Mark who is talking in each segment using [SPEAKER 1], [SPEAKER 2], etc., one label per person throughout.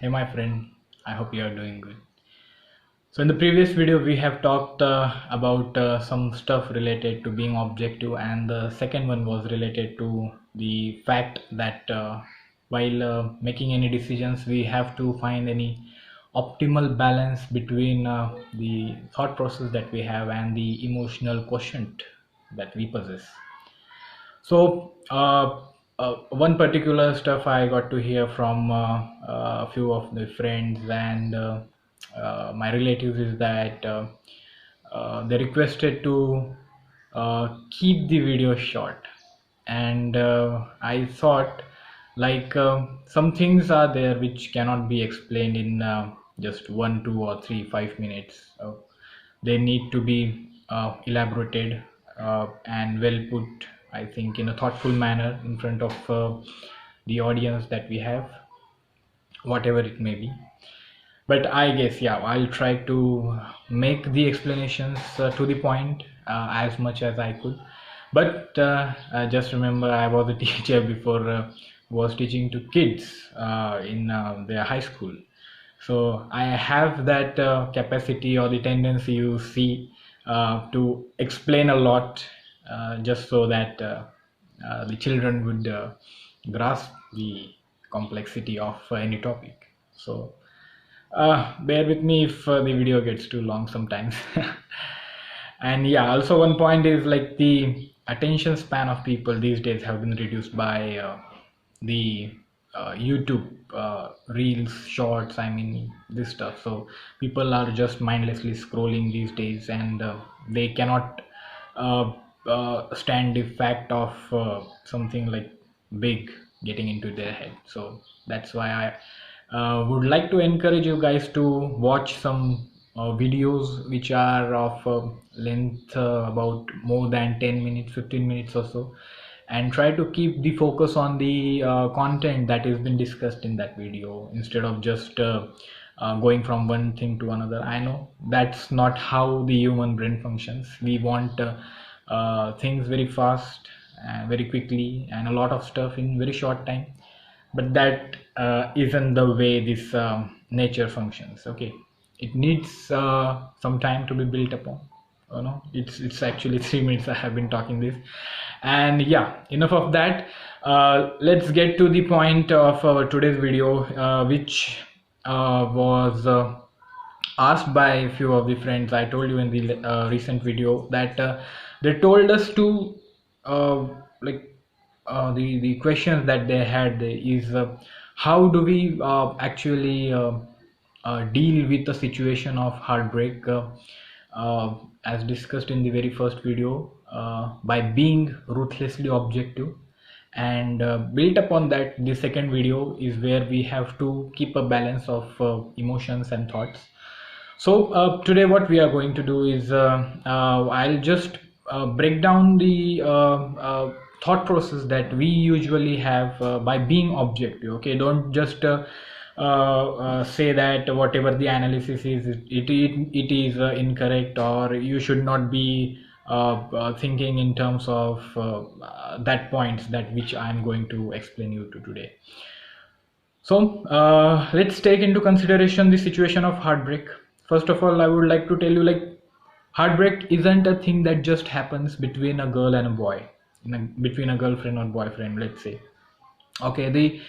[SPEAKER 1] Hey my friend, I hope you are doing good. So in the previous video we have talked about some stuff related to being objective, and the second one was related to the fact that while making any decisions we have to find any optimal balance between the thought process that we have and the emotional quotient that we possess. So one particular stuff I got to hear from a few of the friends and my relatives is that they requested to keep the video short, and I thought like some things are there which cannot be explained in just 1, 2, or 3, 5 minutes. They need to be elaborated and well put, I think, in a thoughtful manner in front of the audience that we have, whatever it may be. But I guess, yeah, I'll try to make the explanations to the point as much as I could. But just remember, I was a teacher before, was teaching to kids in their high school. So I have that capacity or the tendency, you see, to explain a lot, just so that the children would grasp the complexity of any topic. So bear with me if the video gets too long sometimes. And yeah, also one point is like the attention span of people these days have been reduced by the YouTube reels, shorts, I mean this stuff. So people are just mindlessly scrolling these days, and they cannot uh, stand the fact of something like big getting into their head. So that's why I would like to encourage you guys to watch some videos which are of length about more than 10 minutes, 15 minutes or so, and try to keep the focus on the content that has been discussed in that video instead of just going from one thing to another. I know that's not how the human brain functions. We want things very fast, very quickly, and a lot of stuff in very short time, but that isn't the way this nature functions. Okay, it needs some time to be built upon. It's actually 3 minutes I have been talking this, and yeah, enough of that. Let's get to the point of our today's video, which was asked by a few of the friends. I told you in the recent video that they told us to like the questions that they had is how do we actually deal with the situation of heartbreak, as discussed in the very first video, by being ruthlessly objective, and built upon that the second video is where we have to keep a balance of emotions and thoughts. So today what we are going to do is I'll just break down the thought process that we usually have by being objective. Okay, don't just say that whatever the analysis is, it is incorrect, or you should not be thinking in terms of that points that which I'm going to explain you to today. So let's take into consideration the situation of heartbreak. First of all, I would like to tell you, like, heartbreak isn't a thing that just happens between a girl and a boy, between a girlfriend or boyfriend, let's say. Okay, the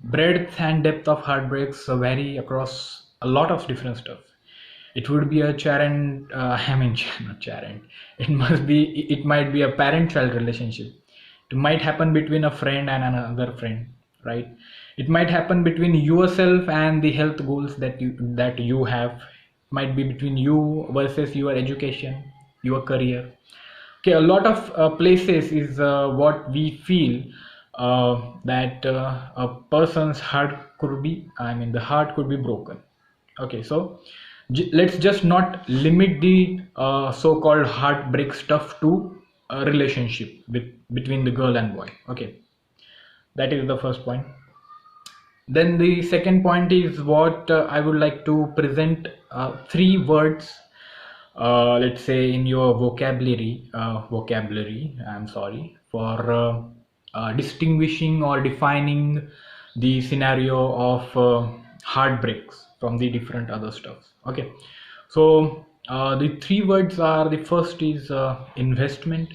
[SPEAKER 1] breadth and depth of heartbreaks vary across a lot of different stuff. It would be a parent, I mean, not parent. It might be a parent-child relationship. It might happen between a friend and another friend, right? It might happen between yourself and the health goals that you have. It might be between you versus your education, your career. Okay, a lot of places is what we feel that a person's heart could be, I mean, the heart could be broken. Okay, so let's just not limit the so-called heartbreak stuff to a relationship between the girl and boy. Okay, that is the first point. Then the second point is what I would like to present three words, let's say in your vocabulary, I'm sorry, for distinguishing or defining the scenario of heartbreaks from the different other stuff. Okay, so the three words are: the first is investment,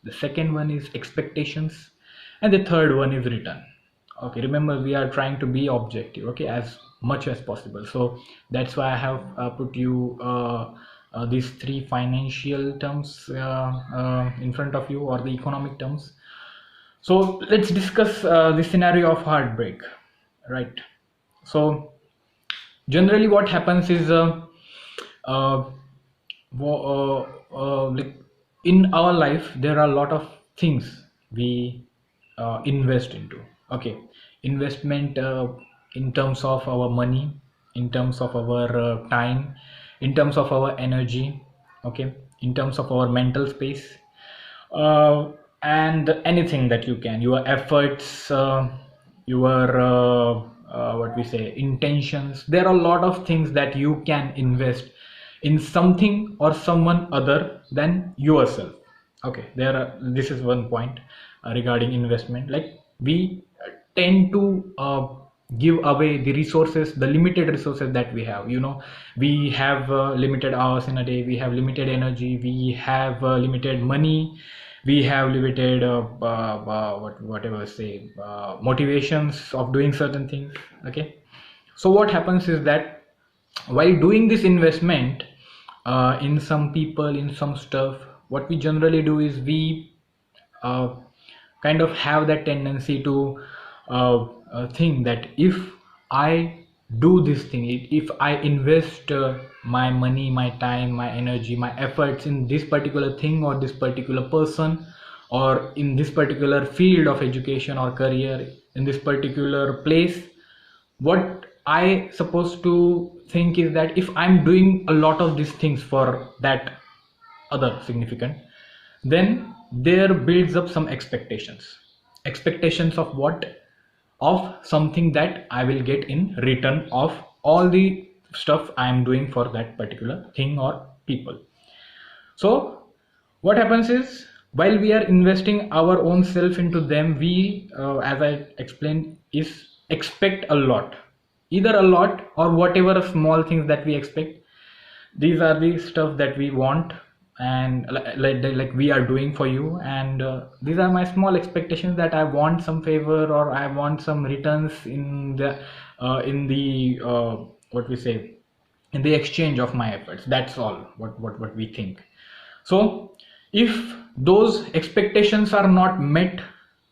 [SPEAKER 1] the second one is expectations, and the third one is return. Okay, remember we are trying to be objective, okay, as much as possible. So that's why I have put you these three financial terms in front of you, or the economic terms. So let's discuss the scenario of heartbreak, right? So generally what happens is uh, like in our life there are a lot of things we invest into. Okay, investment in terms of our money, in terms of our time, in terms of our energy, okay, in terms of our mental space, uh, and anything that you can, your efforts, your what we say, intentions. There are a lot of things that you can invest in something or someone other than yourself. Okay, there are, this is one point regarding investment. Like we tend to give away the resources, the limited resources that we have. You know, we have limited hours in a day, we have limited energy, we have limited money, we have limited whatever say motivations of doing certain things. Okay, so what happens is that while doing this investment in some people, in some stuff, what we generally do is we uh, kind of have that tendency to think that if I do this thing, if I invest my money, my time, my energy, my efforts in this particular thing or this particular person, or in this particular field of education or career, in this particular place, what I supposed to think is that if I'm doing a lot of these things for that other significant, then there builds up some expectations. Expectations of what? Of something that I will get in return of all the stuff I am doing for that particular thing or people. So what happens is, while we are investing our own self into them, we as I explained, is expect a lot, either a lot or whatever small things that we expect. These are the stuff that we want, and like we are doing for you, and these are my small expectations, that I want some favor or I want some returns in the what we say, in the exchange of my efforts. That's all what we think. So if those expectations are not met,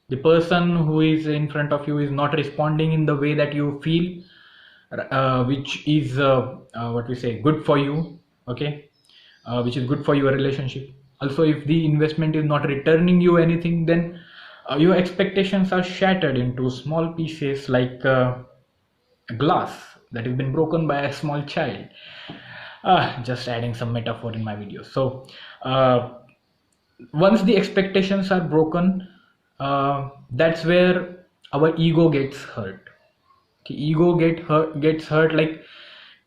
[SPEAKER 1] the person who is in front of you is not responding in the way that you feel, which is what we say, good for you. Okay, which is good for your relationship. Also, if the investment is not returning you anything, then your expectations are shattered into small pieces, like a glass that has been broken by a small child. Just adding some metaphor in my videos. So once the expectations are broken, that's where our ego gets hurt. Okay, ego gets hurt, like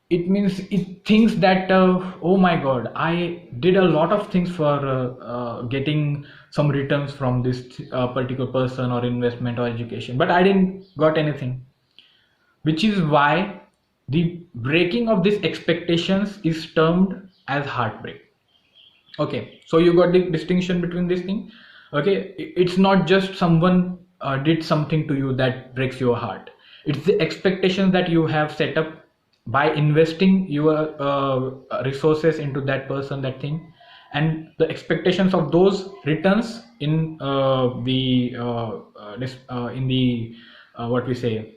[SPEAKER 1] it means it thinks that oh my god, I did a lot of things for getting some returns from this particular person or investment or education, but I didn't got anything, which is why the breaking of these expectations is termed as heartbreak. Okay, so you got the distinction between this thing. Okay, it's not just someone did something to you that breaks your heart. It's the expectations that you have set up by investing your resources into that person, that thing, and the expectations of those returns in in the what we say,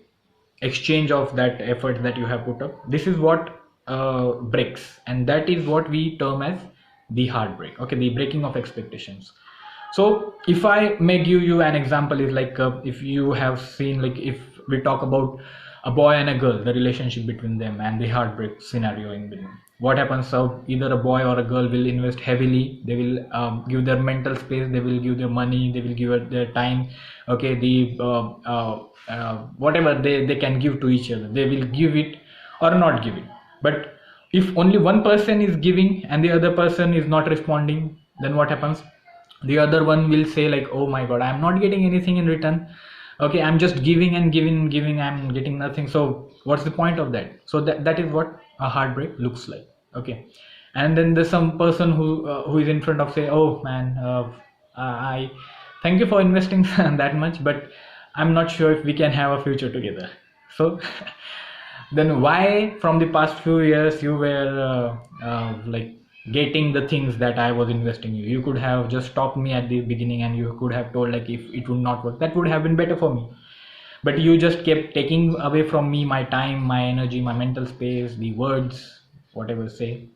[SPEAKER 1] exchange of that effort that you have put up. This is what breaks, and that is what we term as the heartbreak. Okay, the breaking of expectations. So if I may give you an example, is like if you have seen, like if we talk about a boy and a girl, the relationship between them and the heartbreak scenario in between, what happens? So either a boy or a girl will invest heavily, they will give their mental space, they will give their money, they will give their time. Okay, the whatever they can give to each other, they will give it or not give it. But if only one person is giving and the other person is not responding, then what happens? The other one will say like, oh my god, I am not getting anything in return. Okay, I'm just giving and giving and giving, I'm getting nothing. So what's the point of that? So that is what a heartbreak looks like. Okay. And then there's some person who is in front of, say, oh man, I thank you for investing that much, but I'm not sure if we can have a future together. So then why from the past few years you were like getting the things that I was investing in? You could have just stopped me at the beginning, and you could have told, like, if it would not work, that would have been better for me. But you just kept taking away from me my time, my energy, my mental space, the words, whatever say.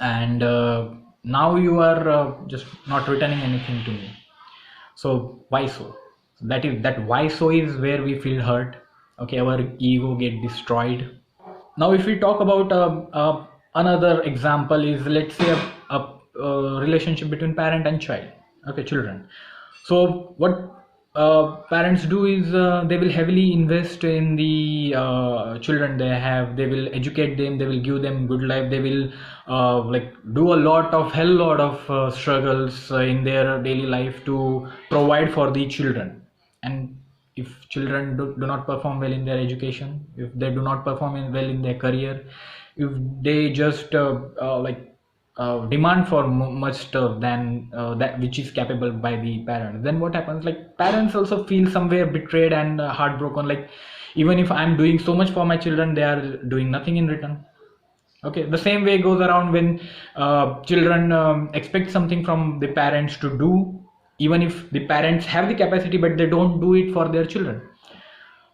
[SPEAKER 1] And now you are just not returning anything to me. So why so? That is that why so is where we feel hurt. Okay, our ego get destroyed. Now if we talk about another example is, let's say, a relationship between parent and child. Okay, children. So what parents do is, they will heavily invest in the children they have. They will educate them, they will give them good life, they will like do a lot of hell lot of struggles in their daily life to provide for the children. And if children do not perform well in their education, if they do not perform well in their career, if they just like demand for much stuff than that which is capable by the parents, then what happens, like parents also feel somewhere betrayed and heartbroken, like even if I'm doing so much for my children, they are doing nothing in return. Okay, the same way goes around when children expect something from the parents to do, even if the parents have the capacity, but they don't do it for their children.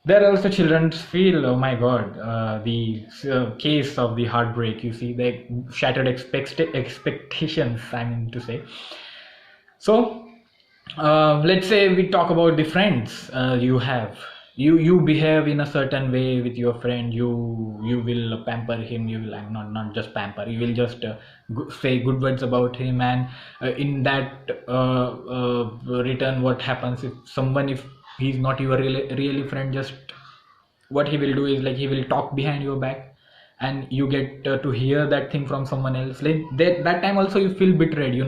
[SPEAKER 1] There are also children feel, oh my god, the case of the heartbreak. You see, the shattered expectations, I mean to say. So let's say we talk about the friends you have. You behave in a certain way with your friend. You will pamper him. You will, like, not just pamper. You will just say good words about him, and in that return, what happens if someone, if he's not your really friend, just what he will do is, like, he will talk behind your back, and you get to hear that thing from someone else. Like that time also you feel betrayed,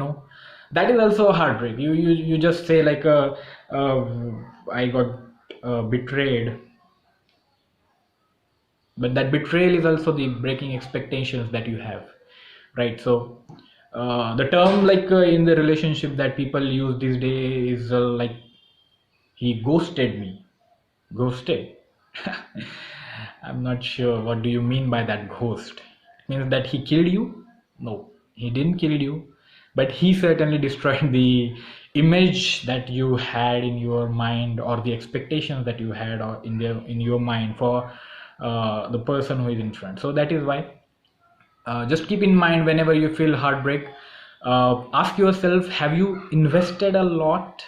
[SPEAKER 1] that is also a heartbreak. You just say, like, I got betrayed. But that betrayal is also the breaking expectations that you have, right? So the term, like, in the relationship that people use these days is like, he ghosted me. Ghosted. I'm not sure what do you mean by that. Ghost, it means that he killed you? No, he didn't kill you, but he certainly destroyed the image that you had in your mind, or the expectations that you had, or in your mind for the person who is in front. So that is why, just keep in mind, whenever you feel heartbreak, ask yourself, have you invested a lot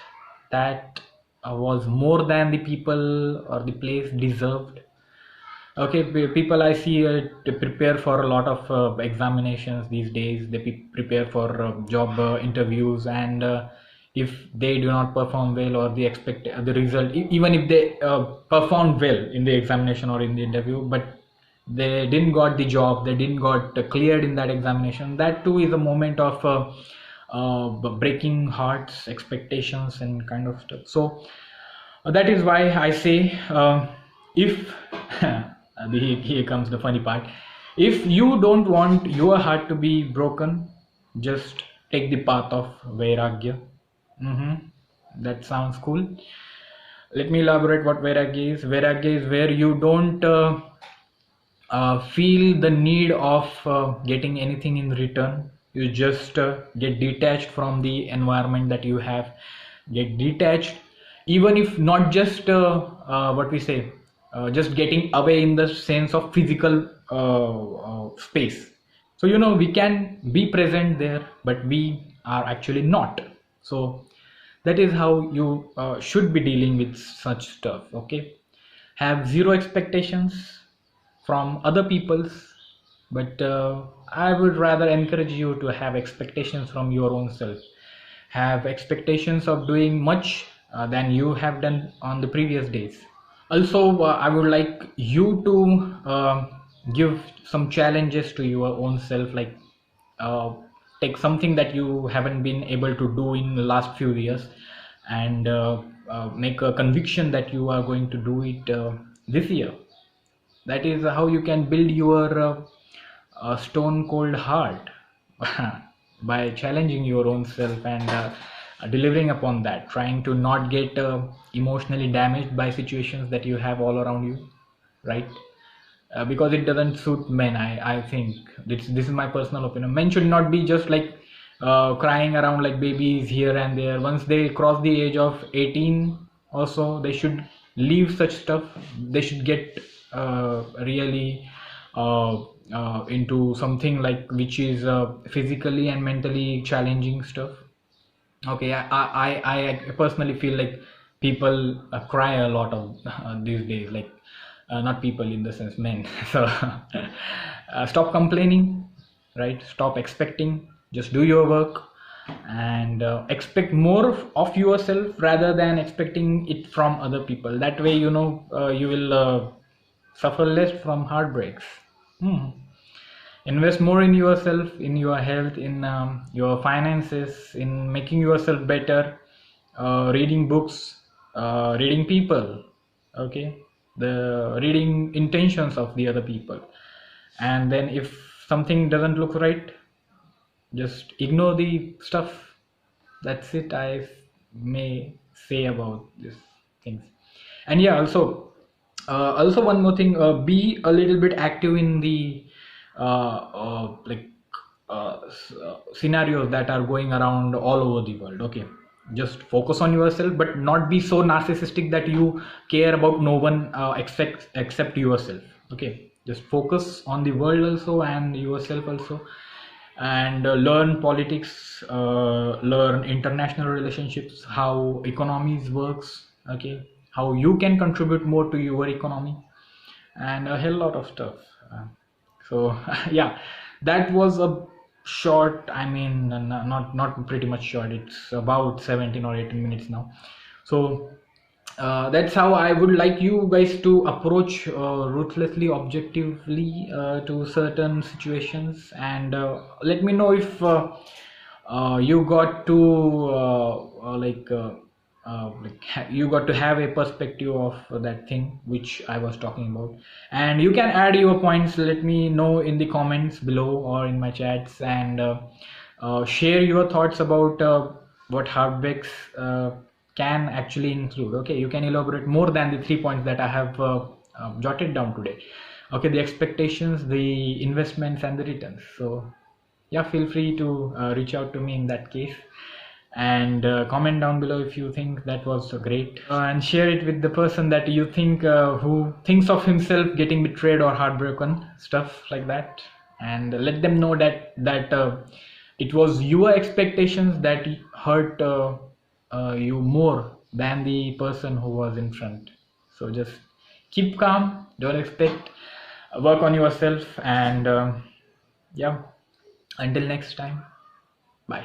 [SPEAKER 1] that was more than the people or the place deserved? Okay, people I see to prepare for a lot of examinations these days. They prepare for job interviews, and if they do not perform well, or they expect the result, even if they performed well in the examination or in the interview, but they didn't got the job, they didn't got cleared in that examination, that too is a moment of breaking hearts, expectations, and kind of stuff. So that is why I say, if here comes the funny part. If you don't want your heart to be broken, just take the path of vairagya. hmm That sounds cool. Let me elaborate what vairagya is. Vairagya is where you don't feel the need of getting anything in return. You just get detached from the environment that you have. Get detached, even if not just what we say, just getting away in the sense of physical space. So we can be present there, but we are actually not. So that is how you should be dealing with such stuff. Okay, have zero expectations from other people's, but I would rather encourage you to have expectations from your own self. Have expectations of doing much than you have done on the previous days. Also, I would like you to give some challenges to your own self, like uh, take something that you haven't been able to do in the last few years, and make a conviction that you are going to do it this year. That is how you can build your stone cold heart by challenging your own self and delivering upon that, trying to not get emotionally damaged by situations that you have all around you, right? Because it doesn't suit men. I think this is my personal opinion. Men should not be just like crying around like babies here and there. Once they cross the age of 18 or so, they should leave such stuff. They should get really into something like which is physically and mentally challenging stuff. Okay, I personally feel like people cry a lot of these days, like not people in the sense men. So stop complaining, right? Stop expecting, just do your work and expect more of yourself rather than expecting it from other people. That way, you will suffer less from heartbreaks. Hmm. Invest more in yourself, in your health, in your finances, in making yourself better, reading books, reading people, okay, the reading intentions of the other people. And then if something doesn't look right, just ignore the stuff. That's it, I may say about these things. And yeah, also one more thing, be a little bit active in the like scenarios that are going around all over the world. Okay, just focus on yourself, but not be so narcissistic that you care about no one except yourself. Okay, just focus on the world also and yourself also, and learn politics, learn international relationships, how economies works, okay, how you can contribute more to your economy, and a hell lot of stuff. So yeah, that was a short, I mean, not pretty much short, it's about 17 or 18 minutes now. So that's how I would like you guys to approach ruthlessly, objectively to certain situations, and let me know if you got to you got to have a perspective of that thing which I was talking about, and you can add your points. Let me know in the comments below or in my chats, and share your thoughts about what heartbreaks can actually include. Okay, you can elaborate more than the 3 points that I have jotted down today. Okay, the expectations, the investments, and the returns. So yeah, feel free to reach out to me in that case, and comment down below if you think that was great, and share it with the person that you think who thinks of himself getting betrayed or heartbroken, stuff like that, and let them know that it was your expectations that hurt you more than the person who was in front. So just keep calm, don't expect, work on yourself, and yeah, until next time, bye.